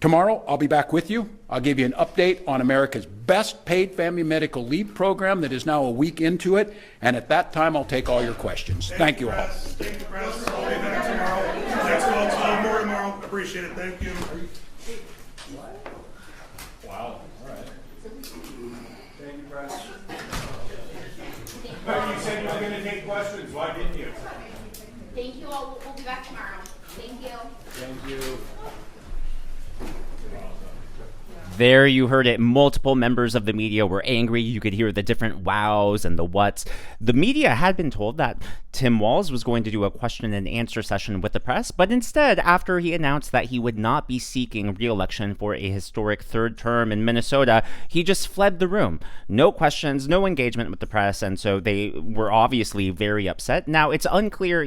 Tomorrow, I'll be back with you. I'll give you an update on America's best paid family medical leave program that is now a week into it. And at that time, I'll take all your questions. Thank you all. Thank you, Press. I'll be back tomorrow. Let's go. I'll more tomorrow. Appreciate it. Thank you. Wow. All right. Thank you, Press. But you said you were going to take questions. Why didn't you? Thank you all. We'll be back tomorrow. Thank you. Thank you. There you heard it. Multiple members of the media were angry. You could hear the different wows and the whats. The media had been told that Tim Walz was going to do a question and answer session with the press, but instead, after he announced that he would not be seeking re-election for a historic third term in Minnesota, he just fled the room. No questions, no engagement with the press, and so they were obviously very upset. Now, it's unclear,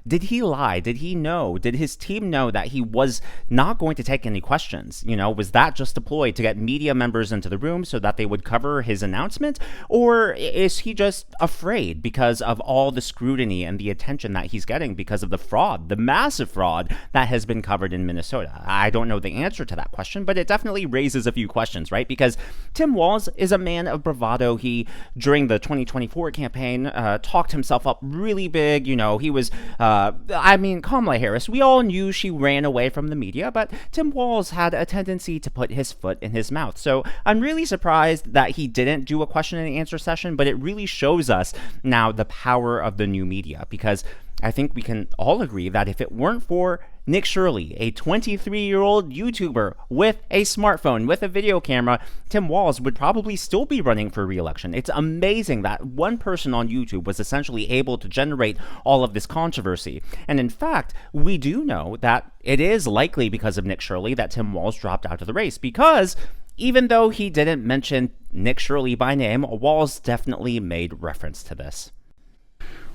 did he lie? Did he know? Did his team know that he was not going to take any questions? Was that just a ploy to get media members into the room so that they would cover his announcement? Or is he just afraid because of all the scrutiny and the attention that he's getting because of the fraud, the massive fraud that has been covered in Minnesota? I don't know the answer to that question, but it definitely raises a few questions, right? Because Tim Walz is a man of bravado. He, during the 2024 campaign, talked himself up really big. He was, Kamala Harris, we all knew she ran away from the media, but Tim Walz had a tendency to put his foot in his mouth. So I'm really surprised that he didn't do a question and answer session, but it really shows us now the power of the new media, because I think we can all agree that if it weren't for Nick Shirley, a 23-year-old YouTuber with a smartphone, with a video camera, Tim Walz would probably still be running for re-election. It's amazing that one person on YouTube was essentially able to generate all of this controversy. And in fact, we do know that it is likely because of Nick Shirley that Tim Walz dropped out of the race, because even though he didn't mention Nick Shirley by name, Walz definitely made reference to this.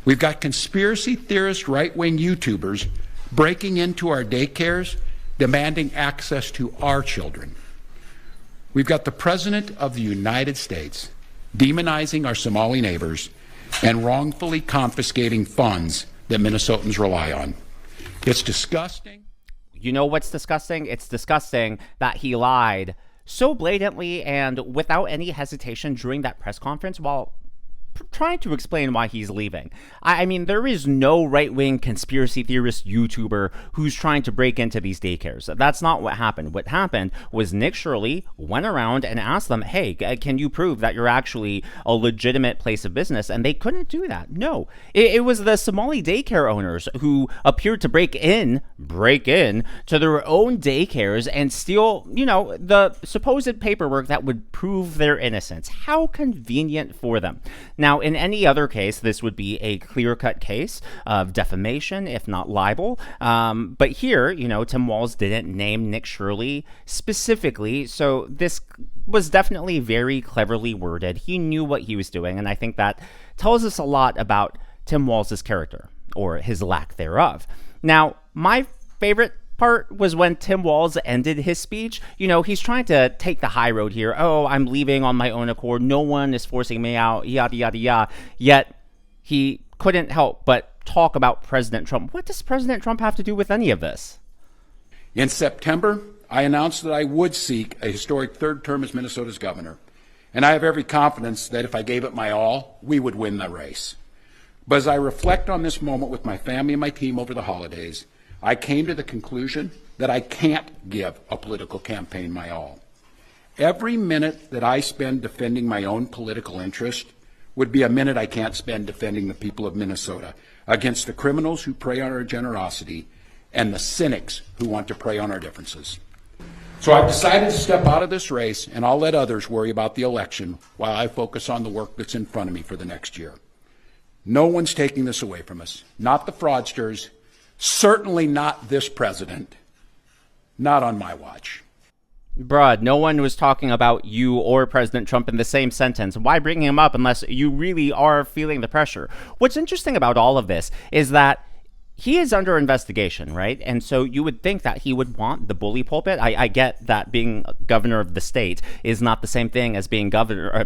We've got conspiracy theorist right-wing YouTubers breaking into our daycares, demanding access to our children. We've got the President of the United States demonizing our Somali neighbors and wrongfully confiscating funds that Minnesotans rely on. It's disgusting. You know what's disgusting? It's disgusting that he lied so blatantly and without any hesitation during that press conference while trying to explain why he's leaving. I mean, there is no right-wing conspiracy theorist YouTuber who's trying to break into these daycares. That's not what happened. What happened was Nick Shirley went around and asked them, hey, can you prove that you're actually a legitimate place of business? And they couldn't do that. No, it was the Somali daycare owners who appeared to break in to their own daycares and steal, the supposed paperwork that would prove their innocence. How convenient for them. Now, in any other case, this would be a clear-cut case of defamation, if not libel. But here, Tim Walz didn't name Nick Shirley specifically, so this was definitely very cleverly worded. He knew what he was doing, and I think that tells us a lot about Tim Walz's character, or his lack thereof. Now, my favorite part was when Tim Walz ended his speech. He's trying to take the high road here. Oh, I'm leaving on my own accord. No one is forcing me out, yada, yada, yada. Yet he couldn't help but talk about President Trump. What does President Trump have to do with any of this? In September, I announced that I would seek a historic third term as Minnesota's governor. And I have every confidence that if I gave it my all, we would win the race. But as I reflect on this moment with my family and my team over the holidays, I came to the conclusion that I can't give a political campaign my all. Every minute that I spend defending my own political interest would be a minute I can't spend defending the people of Minnesota against the criminals who prey on our generosity and the cynics who want to prey on our differences. So I've decided to step out of this race, and I'll let others worry about the election while I focus on the work that's in front of me for the next year. No one's taking this away from us, not the fraudsters, certainly not this president, not on my watch. Bruh, no one was talking about you or President Trump in the same sentence. Why bring him up unless you really are feeling the pressure? What's interesting about all of this is that he is under investigation, right? And so you would think that he would want the bully pulpit. I get that being governor of the state is not the same thing as being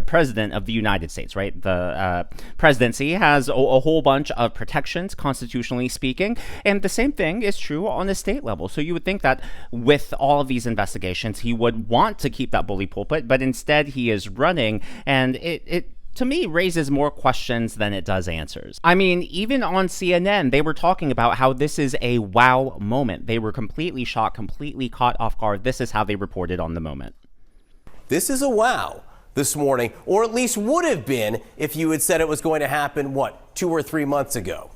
president of the United States, right? The presidency has a whole bunch of protections, constitutionally speaking, and the same thing is true on the state level. So you would think that with all of these investigations, he would want to keep that bully pulpit, but instead he is running, and it to me, raises more questions than it does answers. I mean, even on CNN, they were talking about how this is a wow moment. They were completely shocked, completely caught off guard. This is how they reported on the moment. This is a wow this morning, or at least would have been if you had said it was going to happen, 2 or 3 months ago?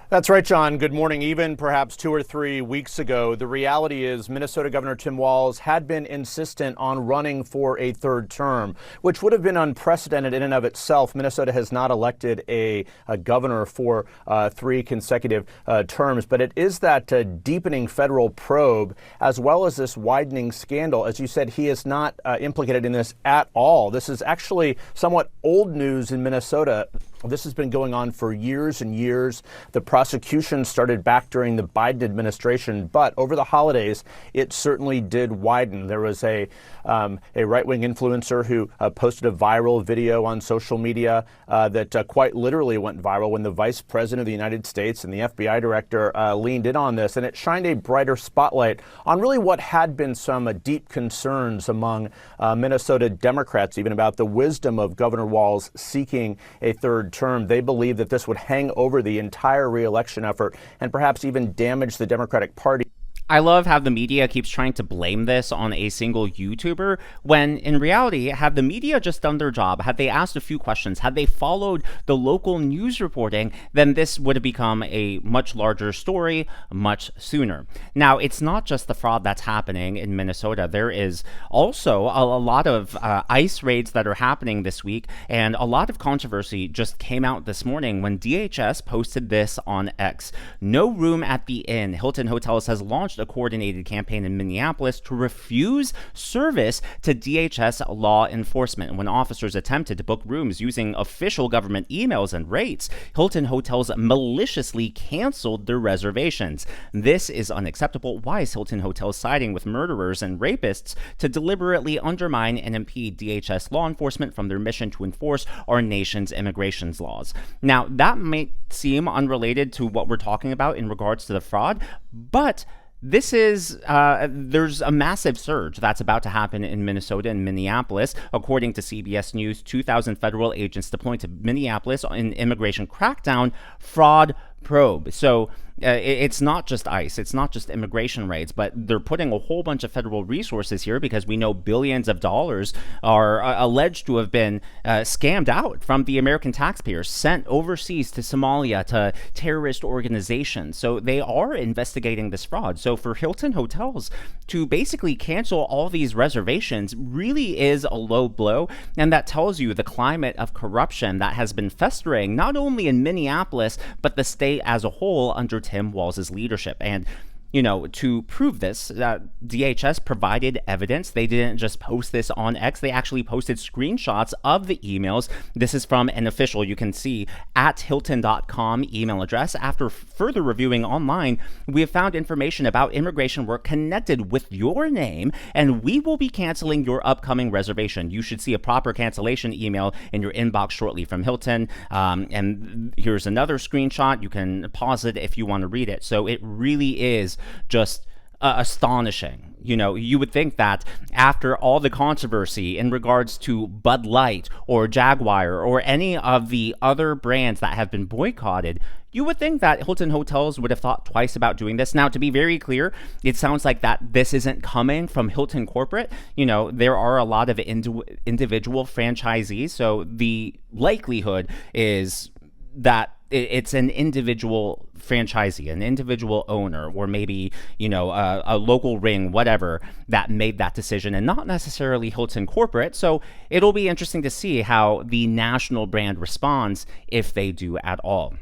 That's right, John. Good morning. Even perhaps 2 or 3 weeks ago, the reality is Minnesota Governor Tim Walz had been insistent on running for a third term, which would have been unprecedented in and of itself. Minnesota has not elected a governor for 3 consecutive terms, but it is that deepening federal probe as well as this widening scandal. As you said, he is not implicated in this at all. This is actually somewhat old news in Minnesota. This has been going on for years and years. The prosecution started back during the Biden administration, but over the holidays, it certainly did widen. There was a right-wing influencer who posted a viral video on social media that quite literally went viral when the vice president of the United States and the FBI director leaned in on this, and it shined a brighter spotlight on really what had been some deep concerns among Minnesota Democrats, even about the wisdom of Governor Walz seeking a third term. They believe that this would hang over the entire re-election effort and perhaps even damage the Democratic Party. I love how the media keeps trying to blame this on a single YouTuber, when in reality, had the media just done their job, had they asked a few questions, had they followed the local news reporting, then this would have become a much larger story much sooner. Now, it's not just the fraud that's happening in Minnesota. There is also a lot of ICE raids that are happening this week, and a lot of controversy just came out this morning when DHS posted this on X. No room at the inn. Hilton Hotels has launched a coordinated campaign in Minneapolis to refuse service to DHS law enforcement. When officers attempted to book rooms using official government emails and rates, Hilton Hotels maliciously canceled their reservations. This is unacceptable. Why is Hilton Hotels siding with murderers and rapists to deliberately undermine and impede DHS law enforcement from their mission to enforce our nation's immigration laws? Now, that may seem unrelated to what we're talking about in regards to the fraud, but this is, there's a massive surge that's about to happen in Minnesota and Minneapolis. According to CBS News, 2,000 federal agents deployed to Minneapolis in immigration crackdown fraud probe. So it's not just ICE, it's not just immigration raids, but they're putting a whole bunch of federal resources here because we know billions of dollars are alleged to have been scammed out from the American taxpayers, sent overseas to Somalia, to terrorist organizations. So they are investigating this fraud. So for Hilton Hotels to basically cancel all these reservations really is a low blow, and that tells you the climate of corruption that has been festering not only in Minneapolis, but the state as a whole under Tim Walz's leadership. And you know, to prove this, DHS provided evidence. They didn't just post this on X. They actually posted screenshots of the emails. This is from an official, you can see, at Hilton.com email address. After further reviewing online, we have found information about immigration work connected with your name, and we will be canceling your upcoming reservation. You should see a proper cancellation email in your inbox shortly from Hilton. And here's another screenshot. You can pause it if you want to read it. So it really is just astonishing. You know, you would think that after all the controversy in regards to Bud Light or Jaguar or any of the other brands that have been boycotted, you would think that Hilton Hotels would have thought twice about doing this. Now, to be very clear, it sounds like that this isn't coming from Hilton corporate. You know, there are a lot of individual franchisees, so the likelihood is that it's an individual franchisee, an individual owner, or maybe, you know, a local ring, whatever, that made that decision, and not necessarily Hilton corporate. So it'll be interesting to see how the national brand responds, if they do at all.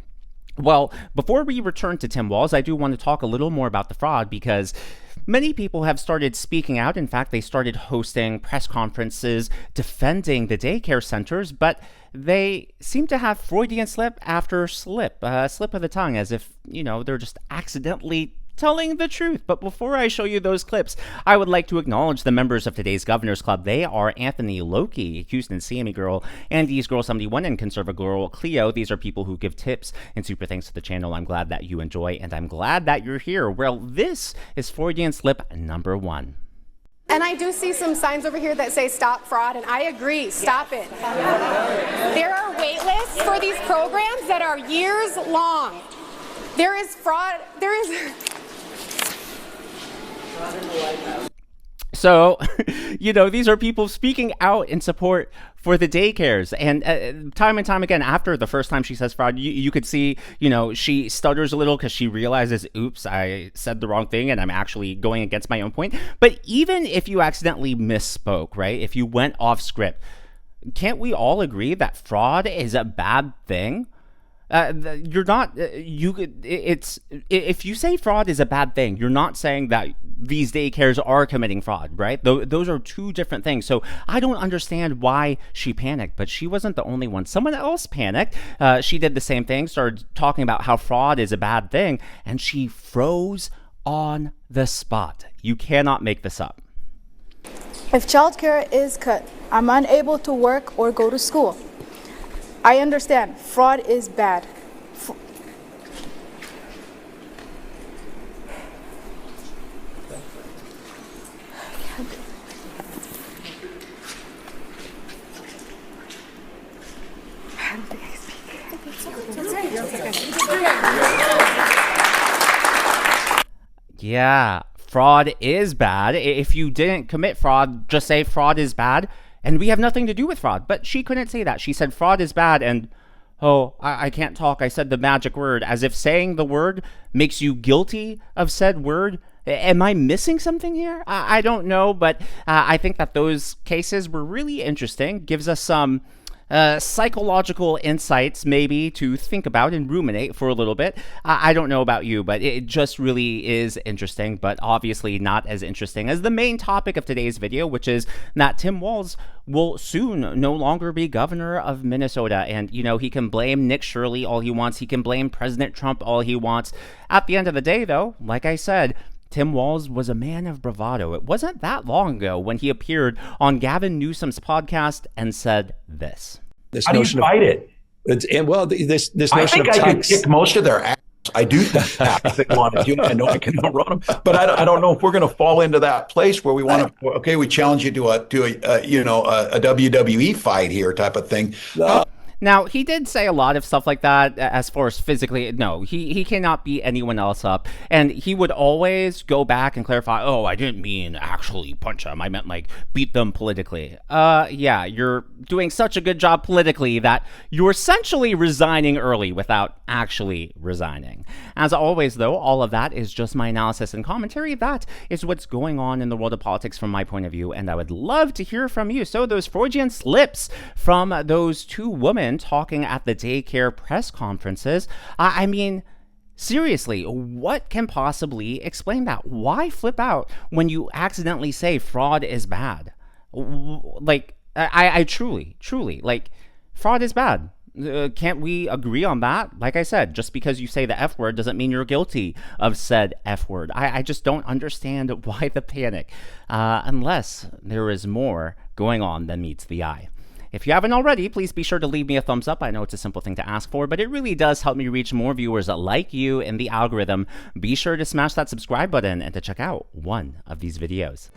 Well, before we return to Tim Walz, I do want to talk a little more about the fraud, because many people have started speaking out. In fact, they started hosting press conferences defending the daycare centers, but they seem to have Freudian slip after slip of the tongue, as if, they're just accidentally telling the truth. But before I show you those clips, I would like to acknowledge the members of today's Governor's Club. They are Anthony Loki, Houston CME Girl, Andy's Girl 71, and Conservative Girl Cleo. These are people who give tips and super thanks to the channel. I'm glad that you enjoy, and I'm glad that you're here. Well, this is Freudian slip number 1. And I do see some signs over here that say stop fraud, and I agree, stop it. There are wait lists for these programs that are years long. There is fraud, So, these are people speaking out in support for the daycares. And time and time again, after the first time she says fraud, you could see, she stutters a little because she realizes, oops, I said the wrong thing and I'm actually going against my own point. But even if you accidentally misspoke, right, if you went off script, can't we all agree that fraud is a bad thing? If you say fraud is a bad thing, you're not saying that these daycares are committing fraud, right? Those are two different things. So I don't understand why she panicked, but she wasn't the only one. Someone else panicked. She did the same thing, started talking about how fraud is a bad thing, and she froze on the spot. You cannot make this up. If childcare is cut, I'm unable to work or go to school. I understand fraud is bad. Yeah, fraud is bad. If you didn't commit fraud, just say fraud is bad, and we have nothing to do with fraud. But she couldn't say that. She said fraud is bad, and I can't talk. I said the magic word, as if saying the word makes you guilty of said word. Am I missing something here? I don't know, but I think that those cases were really interesting. Gives us some psychological insights maybe to think about and ruminate for a little bit. I don't know about you, but it just really is interesting, but obviously not as interesting as the main topic of today's video, which is that Tim Walz will soon no longer be governor of Minnesota. And, he can blame Nick Shirley all he wants. He can blame President Trump all he wants. At the end of the day, though, like I said, Tim Walz was a man of bravado. It wasn't that long ago when he appeared on Gavin Newsom's podcast and said this. How do you fight it? This notion I could kick most of their ass. I do think that if they wanted to. I know I can outrun them, but I don't know if we're going to fall into that place where we want to. Okay, we challenge you to a WWE fight here type of thing. Now, he did say a lot of stuff like that as far as physically. No, he cannot beat anyone else up. And he would always go back and clarify, I didn't mean actually punch them. I meant beat them politically. Yeah, you're doing such a good job politically that you're essentially resigning early without actually resigning. As always, though, all of that is just my analysis and commentary. That is what's going on in the world of politics from my point of view. And I would love to hear from you. So those Freudian slips from those two women talking at the daycare press conferences. I mean, seriously, what can possibly explain that? Why flip out when you accidentally say fraud is bad? I truly, fraud is bad. Can't we agree on that? Like I said, just because you say the F word doesn't mean you're guilty of said F word. I just don't understand why the panic, unless there is more going on than meets the eye. If you haven't already, please be sure to leave me a thumbs up. I know it's a simple thing to ask for, but it really does help me reach more viewers like you in the algorithm. Be sure to smash that subscribe button and to check out one of these videos.